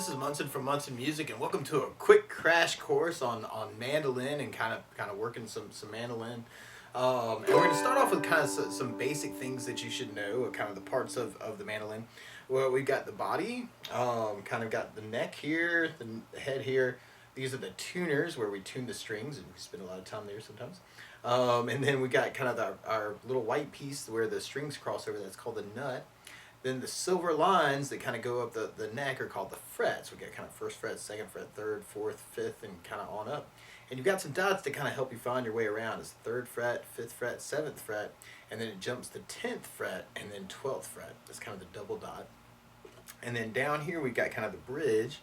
This is Munson from Munson Music, and welcome to a quick crash course on mandolin and kind of working some mandolin. And we're going to start off with kind of some basic things that you should know, kind of the parts of the mandolin. Well, we've got the body, kind of got the neck here, the head here. These are the tuners where we tune the strings, and we spend a lot of time there sometimes. And then we got kind of our little white piece where the strings cross over. That's called the nut. Then the silver lines that kind of go up the neck are called the frets. We got kind of first fret, second fret, third, fourth, fifth, and kind of on up. And you've got some dots to kind of help you find your way around. It's third fret, fifth fret, seventh fret, and then it jumps to 10th fret and then 12th fret. That's kind of the double dot. And then down here we've got kind of the bridge.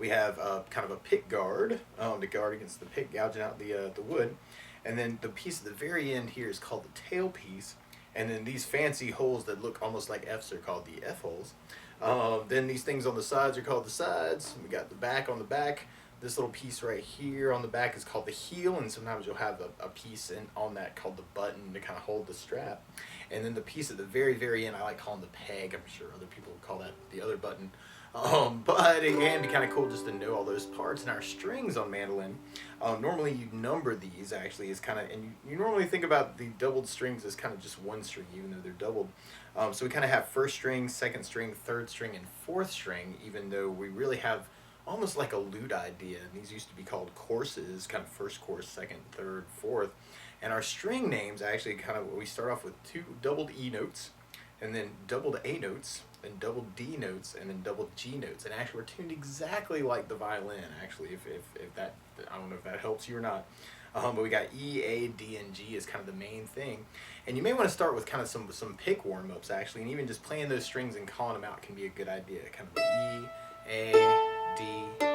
We have kind of a pick guard to guard against the pick gouging out the wood. And then the piece at the very end here is called the tail piece. And then these fancy holes that look almost like F's are called the F holes. Then these things on the sides are called the sides. We got the back on the back. This little piece right here on the back is called the heel, and sometimes you'll have a piece on that called the button to kind of hold the strap. And then the piece at the very, very end I like calling the peg. I'm sure other people would call that the other button. But it can be kind of cool just to know all those parts. And our strings on mandolin, normally you number these actually as kind of, and you normally think about the doubled strings as kind of just one string, even though they're doubled. So we kind of have first string, second string, third string, and fourth string, even though we really have almost like a lute idea. And these used to be called courses, kind of first course, second, third, fourth. And our string names actually kind of, we start off with two doubled E notes, and then doubled A notes, then double D notes, and then double G notes. And actually we're tuned exactly like the violin, actually, if that, I don't know if that helps you or not. But we got E, A, D, and G is kind of the main thing. And you may want to start with kind of some pick warm-ups, actually, and even just playing those strings and calling them out can be a good idea. Kind of E, A, D, G,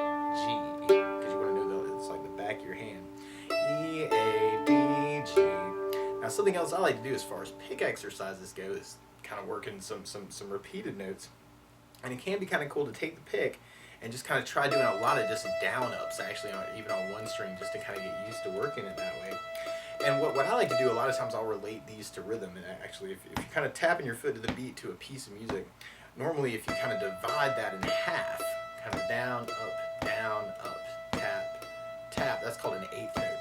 because you want to know that it's like the back of your hand. E, A, D, G. Now something else I like to do as far as pick exercises go is kind of working some repeated notes, and it can be kind of cool to take the pick and just kind of try doing a lot of just down ups actually even on one string, just to kind of get used to working it that way. And what I like to do a lot of times, I'll relate these to rhythm. And actually if you're kind of tapping your foot to the beat to a piece of music, normally if you kind of divide that in half, kind of down, up, tap, tap, that's called an eighth note.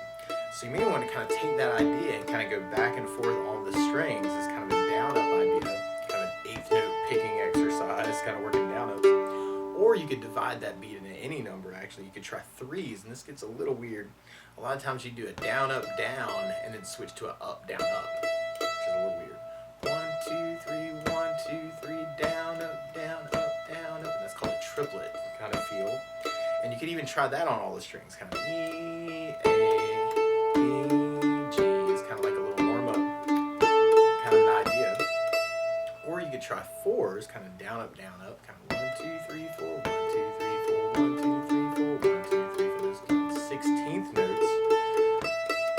So you may want to kind of take that idea and kind of go back and forth on the strings as kind of a down-up idea, kind of an eighth note picking exercise, kind of working down-ups. Or you could divide that beat into any number, actually. You could try threes, and this gets a little weird. A lot of times you do a down, up, down, and then switch to an up, down, up, which is a little weird. 1, 2, 3, 1, 2, 3, down, up, down, up, down, up. And that's called a triplet kind of feel. And you could even try that on all the strings, kind of E, A, try fours, kind of down, up, kind of 1, 2, 3, 4, 1, 2, 3, 4, 1, 2, 3, 4, 1, 2, 3, 4, those called 16th notes.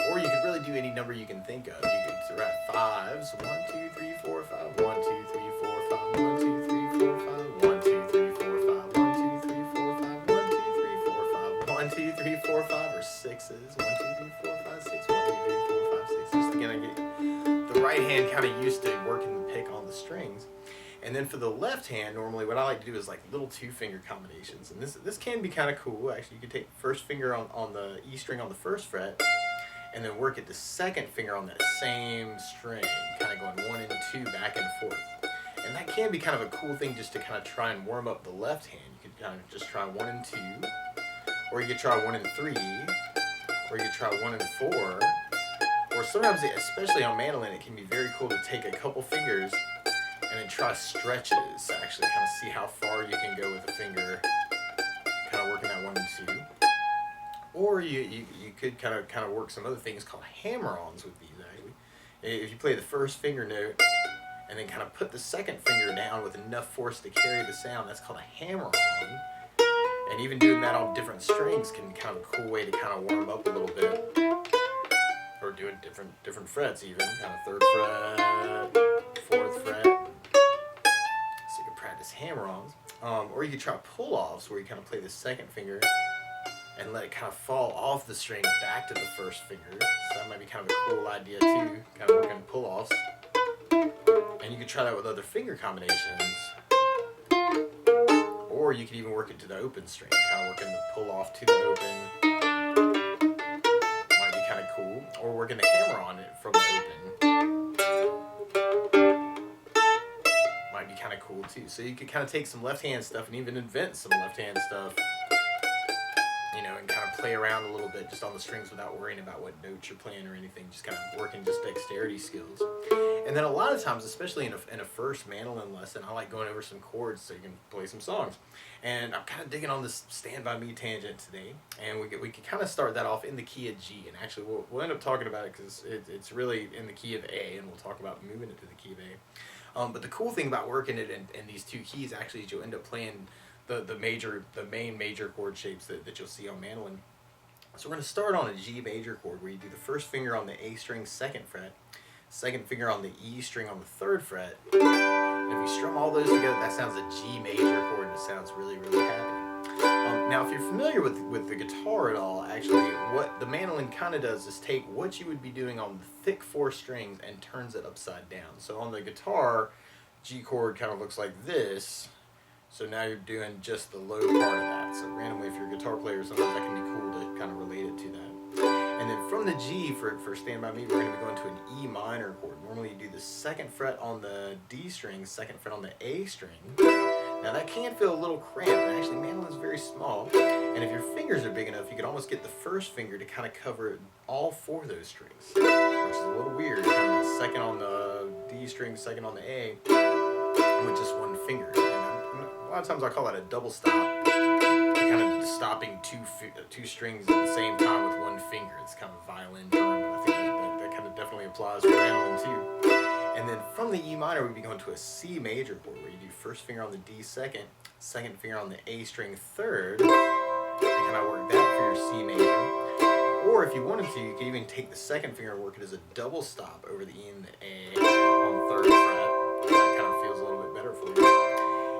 Or you could really do any number you can think of. You could write fives, 1, 2, 3, 4, 5, 1, 2, 3, 4, 5, 1, 2, 3, 4, 5, 1, 2, 3, 4, 5, 1, 2, 3, 4, 5, 1, 2, 3, 4, 5, 1, 2, 3, 4, 5, or sixes, 1, 2, 3, 4, 5, 6, 1, 2, 3, 4, 5, 6. Just again, I get the right hand kind of used to working the pick on the strings. And then for the left hand, normally what I like to do is like little two-finger combinations. And this can be kind of cool. Actually, you could take the first finger on the E string on the first fret, and then work at the second finger on that same string, kind of going 1 and 2 back and forth. And that can be kind of a cool thing just to kind of try and warm up the left hand. You could kind of just try 1 and 2, or you could try 1 and 3, or you could try 1 and 4. Or sometimes, especially on mandolin, it can be very cool to take a couple fingers and then try stretches, actually kind of see how far you can go with a finger, kind of working that 1 and 2. Or you could kind of work some other things called hammer-ons with these, actually. If you play the first finger note and then kind of put the second finger down with enough force to carry the sound, that's called a hammer-on. And even doing that on different strings can be kind of a cool way to kind of warm up a little bit. Or doing different frets even, kind of third fret, fourth fret. Practice hammer-ons, or you could try pull-offs where you kind of play the second finger and let it kind of fall off the string back to the first finger. So that might be kind of a cool idea too, kind of working pull-offs. And you could try that with other finger combinations. Or you can even work it to the open string, kind of working the pull off to the open. Might be kind of cool. Or working the hammer on it from the open. Might be kind of cool too. So you could kind of take some left hand stuff and even invent some left hand stuff, you know, and kind of play around a little bit just on the strings without worrying about what notes you're playing or anything, just kind of working just dexterity skills. And then a lot of times, especially in a first mandolin lesson, I like going over some chords so you can play some songs. And I'm kind of digging on this Stand By Me tangent today, and we could kind of start that off in the key of G, and actually we'll end up talking about it because it's really in the key of A, and we'll talk about moving it to the key of A. But the cool thing about working it in these two keys actually is you'll end up playing the main major chord shapes that you'll see on mandolin. So we're going to start on a G major chord where you do the first finger on the A string 2nd fret, second finger on the E string on the 3rd fret. And if you strum all those together, that sounds a G major chord, and it sounds really, really happy. Now, if you're familiar with the guitar at all, actually, what the mandolin kind of does is take what you would be doing on the thick 4 strings and turns it upside down. So on the guitar, G chord kind of looks like this. So now you're doing just the low part of that. So randomly, if you're a guitar player, sometimes that can be cool to kind of relate it to that. And then from the G, for Stand By Me, we're going to be going to an E minor chord. Normally you do the 2nd fret on the D string, 2nd fret on the A string. Now that can feel a little cramped, and actually mandolin is very small. And if your fingers are big enough, you can almost get the first finger to kind of cover all 4 of those strings, which is a little weird. Kind of the 2nd on the D string, 2nd on the A, with just 1 finger. And a lot of times I call that a double stop. Kind of stopping two strings at the same time with 1 finger. It's kind of a violin term, but I think that kind of definitely applies for mandolin too. And then from the E minor, we'd be going to a C major chord where you do first finger on the D 2nd, second finger on the A string 3rd, and kind of work that for your C major. Or if you wanted to, you could even take the 2nd finger and work it as a double stop over the E and the A on 3rd fret. That kind of feels a little bit better for you.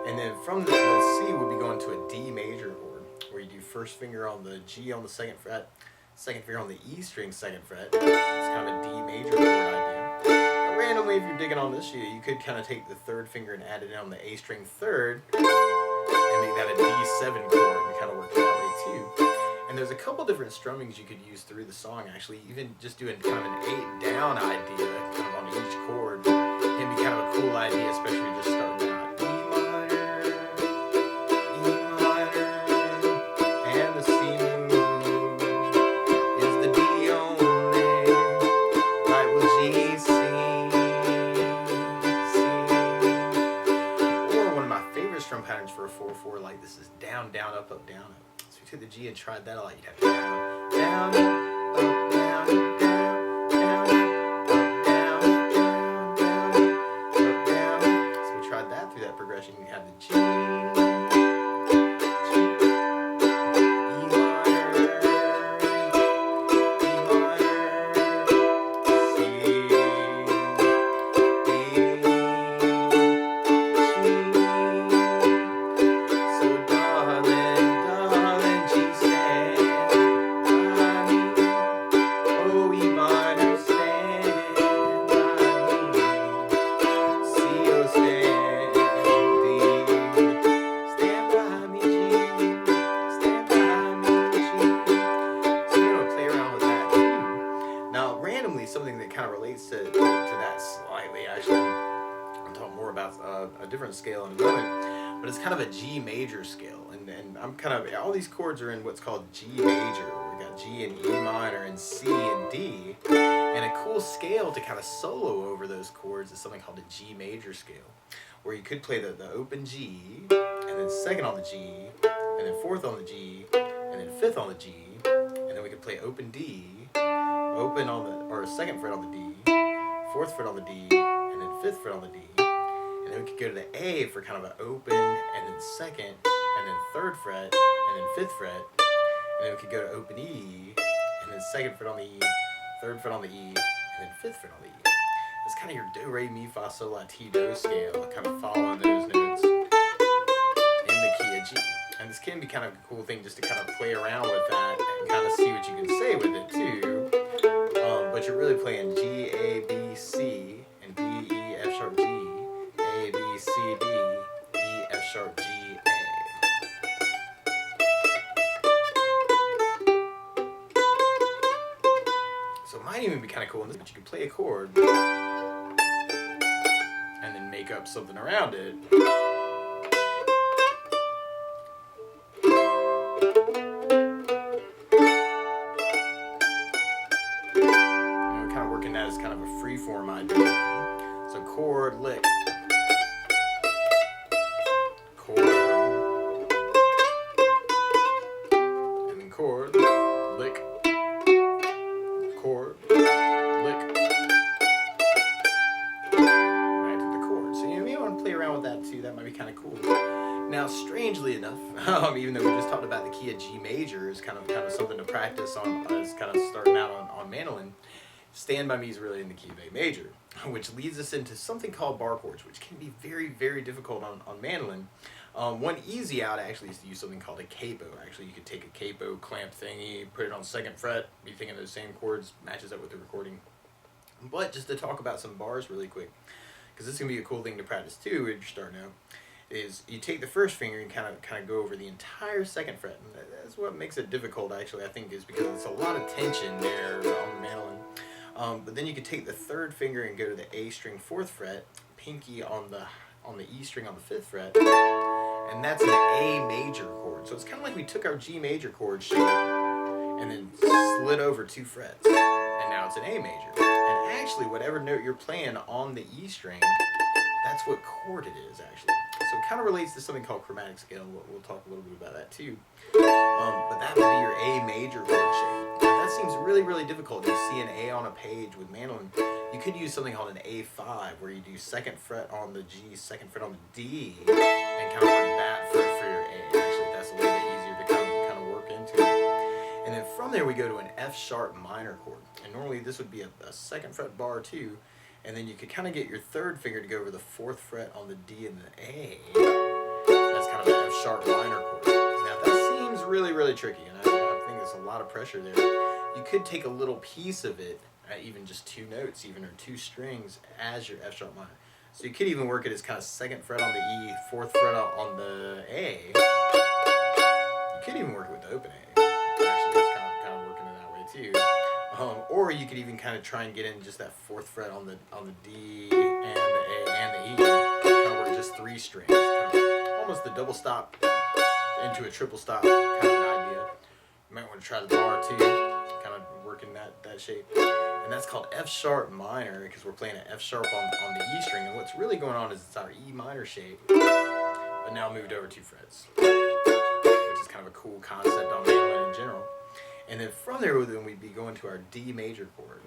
And then from the C, we'll be going to a D major chord, where you do first finger on the G on the 2nd fret, second finger on the E string 2nd fret. It's kind of a D major chord idea. Now, randomly, if you're digging on this sheet, you could kind of take the 3rd finger and add it in on the A string 3rd, and make that a D7 chord, and kind of work that way too. And there's a couple different strummings you could use through the song, actually. Even just doing kind of an 8 down idea, kind of on each chord, can be kind of a cool idea, especially if you're just starting out. For a 4/4 like this is down, down, up, down, up. So we took the G and tried that out. You'd have down, down, up, down, down, down, up, down, down, down, up, down. So we tried that through that progression. You have the G, E something that kind of relates to that slightly. Actually, I'll talk more about a different scale in a moment, but it's kind of a G major scale, and I'm kind of, all these chords are in what's called G major. We got G and E minor and C and D, and a cool scale to kind of solo over those chords is something called a G major scale, where you could play the open G, and then 2nd on the G, and then 4th on the G, and then 5th on the G, and then we could play open D, open on the, or 2nd fret on the D, 4th fret on the D, and then 5th fret on the D, and then we could go to the A for kind of an open, and then 2nd, and then 3rd fret, and then 5th fret, and then we could go to open E, and then 2nd fret on the E, 3rd fret on the E, and then 5th fret on the E. It's kind of your do, re, mi, fa, sol, la, ti, do scale, kind of following those notes in the key of G. And this can be kind of a cool thing just to kind of play around with that and kind of see what you can say with it too. But you're really playing G, A, B, C, and D, E, F sharp, G, A, B, C, D, E, F sharp, G, A. kind of cool in this, but you can play a chord and then make up something around it. Kind of working that as kind of a free form idea. So chord, lick, chord, and then chord, lick, chord, lick, back to the chord. So you may want to play around with that too. That might be kind of cool. Now, strangely enough, even though we just talked about the key of G major is kind of something to practice on, as kind of starting out on mandolin, Stand By Me is really in the key of A major, which leads us into something called bar chords, which can be very, very difficult on mandolin. One easy out actually is to use something called a capo. Actually, you could take a capo clamp thingy, put it on 2nd fret, be thinking those same chords, matches up with the recording. But just to talk about some bars really quick, because this is going to be a cool thing to practice too if you're starting out, is you take the first finger and kind of go over the entire 2nd fret. And that's what makes it difficult actually, I think, is because it's a lot of tension there on the mandolin. But then you could take the 3rd finger and go to the A string 4th fret, pinky on the E string on the 5th fret, and that's an A major chord. So it's kind of like we took our G major chord shape and then slid over 2 frets, and now it's an A major. And actually, whatever note you're playing on the E string, that's what chord it is actually. So it kind of relates to something called chromatic scale. We'll talk a little bit about that too. But that would be your A major chord shape. Now, that seems really, really difficult. You see an A on a page with mandolin. You could use something called an A5, where you do 2nd fret on the G, 2nd fret on the D, and kind of work that for your A. Actually, that's a little bit easier to kind of work into. And then from there, we go to an F sharp minor chord. And normally this would be a 2nd fret bar too. And then you could kind of get your 3rd finger to go over the 4th fret on the D and the A. That's kind of an F sharp minor chord. Now that seems really, really tricky, and I think there's a lot of pressure there. You could take a little piece of it, even just 2 notes, even or 2 strings, as your F sharp minor. So you could even work it as kind of 2nd fret on the E, 4th fret on the A. You could even work it with the open A. Actually, it's kind of working it that way too. Or you could even kind of try and get in just that 4th fret on the D and the A and the E. Kind of work just 3 strings, kind of almost the double stop into a triple stop kind of an idea. You might want to try the bar too, kind of working that shape. And that's called F sharp minor because we're playing an F sharp on the E string. And what's really going on is it's our E minor shape, but now moved over 2 frets, which is kind of a cool concept on mandolin in general. And then from there, then we'd be going to our D major chord.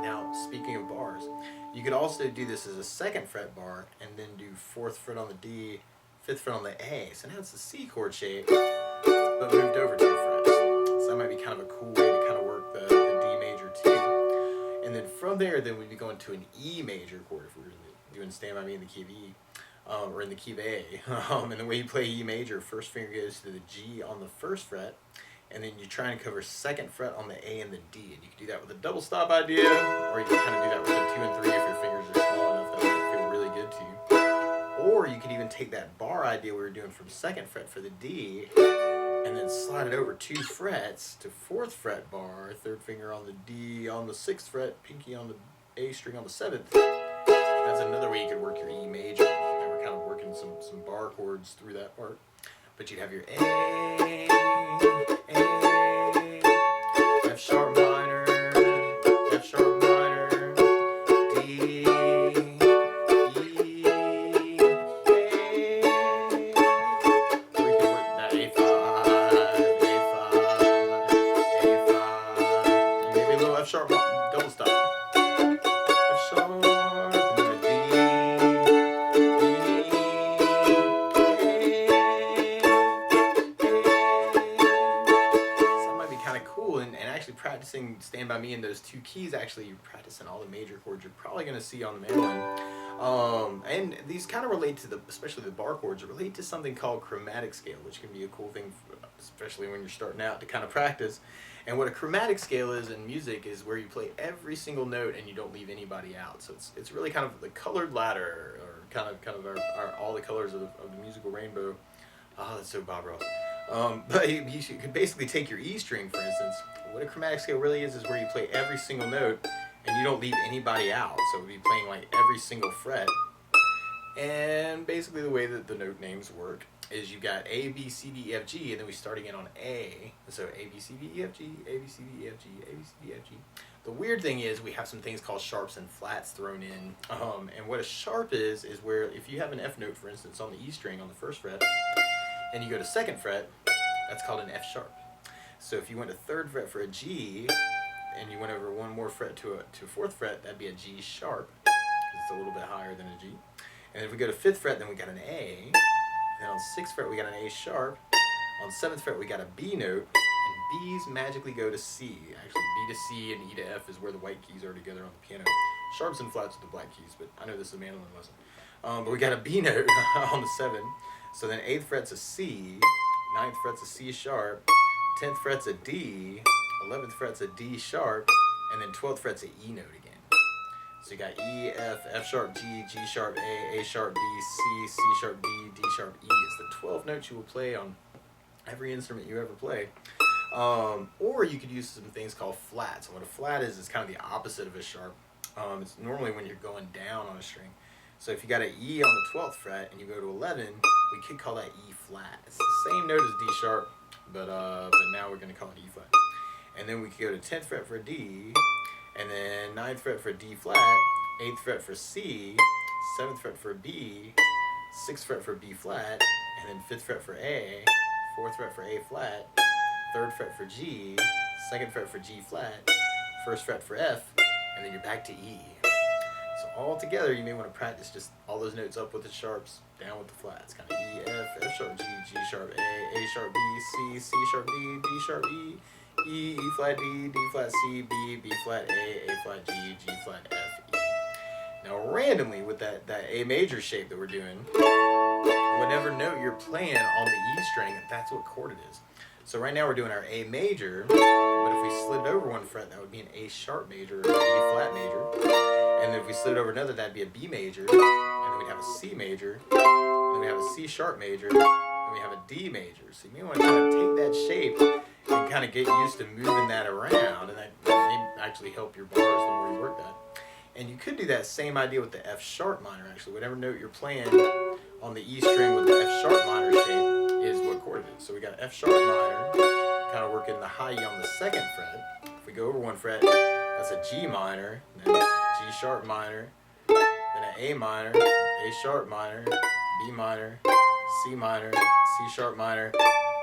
Now, speaking of bars, you could also do this as a 2nd fret bar and then do 4th fret on the D, 5th fret on the A. So now it's the C chord shape, but moved over 2 frets. So that might be kind of a cool way to kind of work the D major too. And then from there, then we'd be going to an E major chord if we were doing Stand By Me in the key of E. Or in the key of A. And the way you play E major, 1st finger goes to the G on the 1st fret, and then you try and cover 2nd fret on the A and the D. And you can do that with a double stop idea, or you can kind of do that with a 2 and 3 if your fingers are small enough that would feel really good to you. Or you could even take that bar idea we were doing from 2nd fret for the D, and then slide it over 2 frets to 4th fret bar, 3rd finger on the D on the 6th fret, pinky on the A string on the 7th. That's another way you could work your E major. And we're kind of working some bar chords through that part. But you'd have your A, F sharp minor, F sharp minor, D, E, A. Or you could work that A5, and maybe a little F sharp double stop. F sharp, and then a D, practicing Stand By Me in those 2 keys, actually you're practicing all the major chords you're probably going to see on the mandolin. And these kind of relate to especially the bar chords, relate to something called chromatic scale, which can be a cool thing, especially when you're starting out to kind of practice. And what a chromatic scale is in music is where you play every single note and you don't leave anybody out. So it's really kind of the colored ladder, or kind of our all the colors of the musical rainbow. Oh, that's so Bob Ross. But you could basically take your E string, for instance. What a chromatic scale really is where you play every single note and you don't leave anybody out. So it would be playing like every single fret. And basically the way that the note names work is you've got A, B, C, D, E, F, G, and then we start again on A. So A, B, C, D, E, F, G, A, B, C, D, E, F, G, A, B, C, D, E, F, G. The weird thing is we have some things called sharps and flats thrown in. And what a sharp is where if you have an F note, for instance, on the E string on the first fret, and you go to second fret, that's called an F sharp. So if you went to third fret for a G, and you went over one more fret to a fourth fret, that'd be a G sharp, because it's a little bit higher than a G. And if we go to fifth fret, then we got an A. And then on sixth fret, we got an A sharp. On seventh fret, we got a B note. And B's magically go to C. Actually, B to C and E to F is where the white keys are together on the piano. Sharps and flats are the black keys, but I know this is a mandolin lesson. But we got a B note on the 7. So then 8th fret's a C. 9th fret's a C sharp. 10th fret's a D. 11th fret's a D sharp. And then 12th fret's an E note again. So you got E, F, F sharp, G, G sharp, A sharp, B, C, C sharp, D, D sharp, E. It's the 12 notes you will play on every instrument you ever play. Or you could use some things called flats. And what a flat is kind of the opposite of a sharp. It's normally when you're going down on a string. So if you got an E on the 12th fret and you go to 11, we could call that E flat. It's the same note as D sharp, but now we're going to call it E flat. And then we could go to 10th fret for a D, and then 9th fret for D flat, 8th fret for C, 7th fret for B, 6th fret for B flat, and then 5th fret for A, 4th fret for A flat, 3rd fret for G, 2nd fret for G flat, 1st fret for F, and then you're back to E. So all together, you may want to practice just all those notes up with the sharps, down with the flats. Kind of E, F, F sharp, G, G sharp, A sharp, B, C, C sharp, D, D sharp, E, E, E flat, D, D flat, C, B, B flat, A flat, G, G flat, F, E. Now randomly with that A major shape that we're doing, whatever note you're playing on the E string, that's what chord it is. So right now we're doing our A major, but if we slid it over one fret, that would be an A sharp major or an A flat major. And if we slid it over another, that'd be a B major, and then we'd have a C major, and then we have a C sharp major, and we have a D major. So you may want to kind of take that shape and kind of get used to moving that around, and that may actually help your bars the more you work that. And you could do that same idea with the F sharp minor, actually. Whatever note you're playing on the E string with the F sharp minor shape is what chord it is. So we got F sharp minor, kind of working the high E on the 2nd fret. If we go over one fret, that's a G minor, and then G sharp minor, then an A minor, A sharp minor, B minor, C minor, C sharp minor,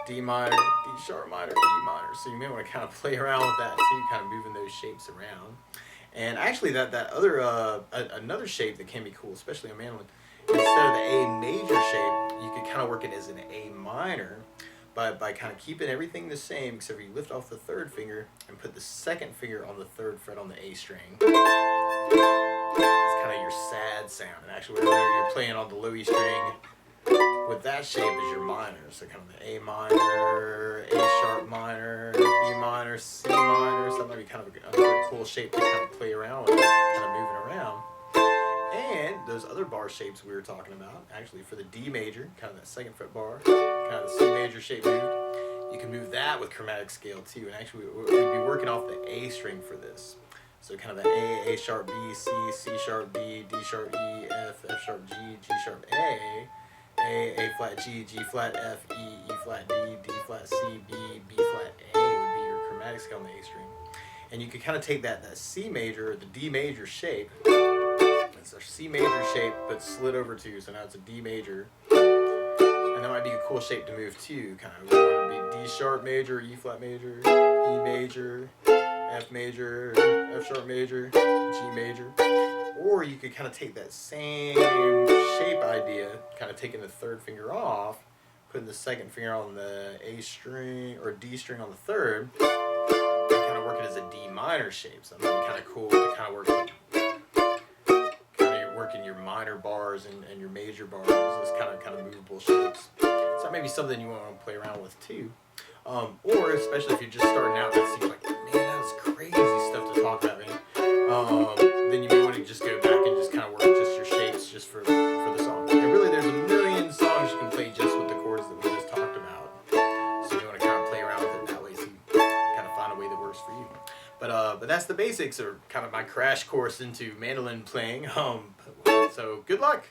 D minor, D sharp minor, E minor. So you may want to kind of play around with that too, kind of moving those shapes around. And actually that other another shape that can be cool, especially on mandolin, instead of the A major shape, you could kind of work it as an A minor by kind of keeping everything the same, except for you lift off the 3rd finger and put the 2nd finger on the 3rd fret on the A string. It's kind of your sad sound. And actually, whether you're playing on the low E string, with that shape is your minor. So kind of the A minor, A sharp minor, B minor, C minor. So that might be kind of another cool shape to kind of play around with, kind of moving around. And those other bar shapes we were talking about, actually for the D major, kind of that 2nd fret bar, kind of the C major shape moved, you can move that with chromatic scale too. And actually we'd be working off the A string for this. So kind of an A sharp, B, C, C sharp, B, D sharp, E, F, F sharp, G, G sharp, A flat, G, G flat, F, E flat, D, D flat, C, B, B flat, A would be your chromatic scale on the A string. And you could kind of take that C major, or the D major shape, it's a C major shape, but slid over to, so now it's a D major. And that might be a cool shape to move too, kind of. It would be D sharp major, E flat major, E major, F major, F sharp major, G major. Or you could kind of take that same shape idea, kind of taking the 3rd finger off, putting the 2nd finger on the A string or D string on the 3rd, and kind of work it as a D minor shape. So that might be kind of cool to kind of working your minor bars and your major bars, those kind of movable shapes. So that may be something you want to play around with too. Or especially if you're just starting out, that seems like, man, that was crazy stuff to talk about, man. Then you may want to just go back and just kind of work just your shapes just for the song. And really, there's a million songs you can play just with the chords that we just talked about. that's the basics, or kind of my crash course into mandolin playing. So good luck.